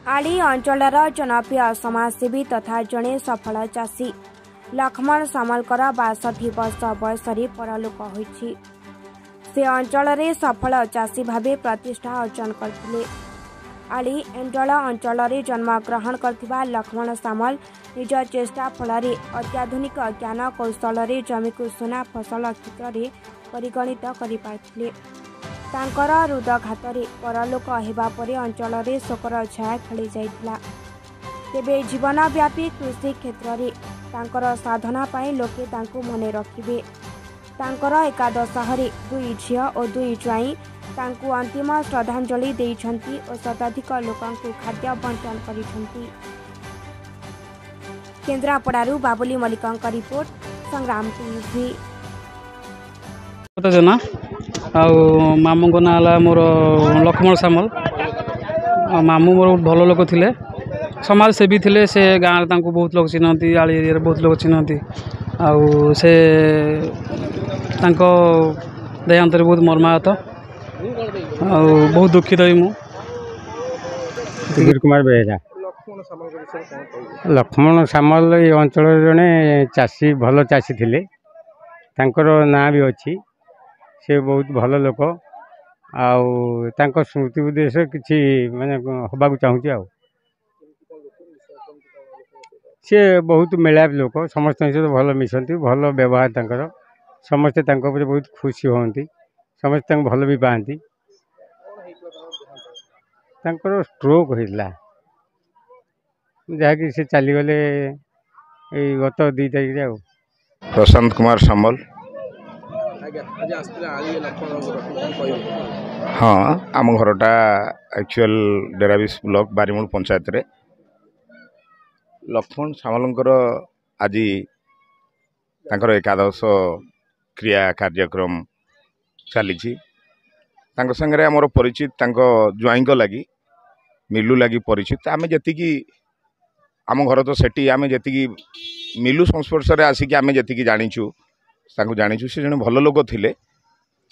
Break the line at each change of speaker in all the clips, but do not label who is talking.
आली अंचलर जनप्रिय समाजसेवी तथा जड़े सफल चाषी लक्ष्मण सामलकर 62 वर्ष बयस परलोक होइछि। से अंचल सफल चाषी भावे प्रतिष्ठा अर्जन करथिले। आली एंडल अंचल जन्म ग्रहण करथिबा लक्ष्मण सामल निज चेष्टा फल अत्याधुनिक ज्ञान कौशल जमी को सुना फसल क्षेत्र में परिगणित कर पारथिले। तांकर हृदघात परलोक हेबा परे अंचल शोकर छाया खेली जाइथिला। तेबे जीवनव्यापी कृषि क्षेत्र में तांकर साधना पाई लोके तांको मने रखिबे। तांकर एकादशहरे 2 झियो और 2 ज्वाई तांको अंतिम श्रद्धांजलि देइछंती और शताधिक लोकंकु खाद्य बंटन करिछंती। केन्द्रापड़ारू बाबुली मल्लिकंक रिपोर्ट, संग्राम टीवी।
मामू को ना मोर लक्ष्मण सामल। मामू मोर भल लोक थे, समाज सेवी थे। से गाँव में बहुत लोग चिन्हती, आली एरिया बहुत लोग चिन्हती। आउ से देहांत बहुत मर्माहत, बहुत दुखित हुई।
सुधीर कुमार बेहेरा। लक्ष्मण सामल ये अंचल जड़े चाषी, भल चाषी थे। तांकर नाँ भी अच्छी। से बहुत भल लोक। आउ स्मृति उद्देश्य किसी माने हवा चाहूँगी। सी बहुत मेलाप लोक, समस्त सहित भल मिसती, भल व्यवहार तांकर। समस्ते बहुत खुशी होती, समस्त भल भी पाती। तांकर स्ट्रोक होता जहाँकि से चलीगले गत 2 तारिख।
प्रशांत कुमार सामल। हाँ, आम घरटा एक्चुअल डेराबिस ब्लॉक बारीमूल पंचायत रे। लक्ष्मण सामलंकर आज तांकर एकादश क्रिया कार्यक्रम चली। संगे आमर परिचित ज्वाईं लगी मिलू लगी परिचित। आम जी आम घर तो सेठी आम जी मिलू संस्पर्श आसिक आम जी जाचु जाचु से जन भल लोक थे।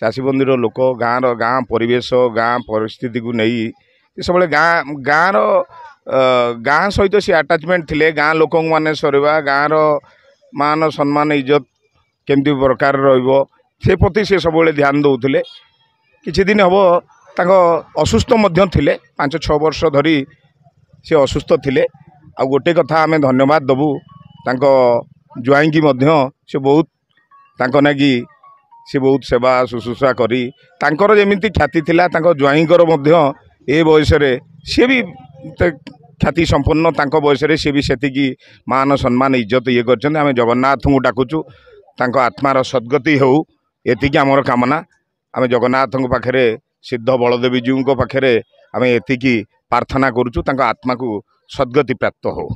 चाषी बंधुर लोक, गाँ परिवेश, गाँ परिस्थिति को नहीं सब गाँ सहित सी आटाचमेंट थे। गाँ लोक मैंने सरवा गाँव मान सम्मान इज्जत केमती प्रकार रे प्रति से सब ध्यान दौले। किछि दिन हम असुस्थ थे, 5-6 वर्ष धरी से असुस्थ थे। आ गोटे कथा आम धन्यवाद दबू ज्वाईं की से बहुत नागी से बहुत सेवा शुश्रूषा करी तांकर जेमिति ख्याति थिला। ज्वाईंकर ए बयस सी भी ख्याति संपन्न, बयस सी भी सेतिकी मान सम्मान इज्जत ये कर। आम जगन्नाथ को डाकुचु आत्मार सद्गति हो, एतिकी आमर कामना। आम जगन्नाथ पाखे सिद्ध बलदेवी जीव पाखे आम एतिकी प्रार्थना करुचु, आत्मा को सद्गति प्राप्त हो।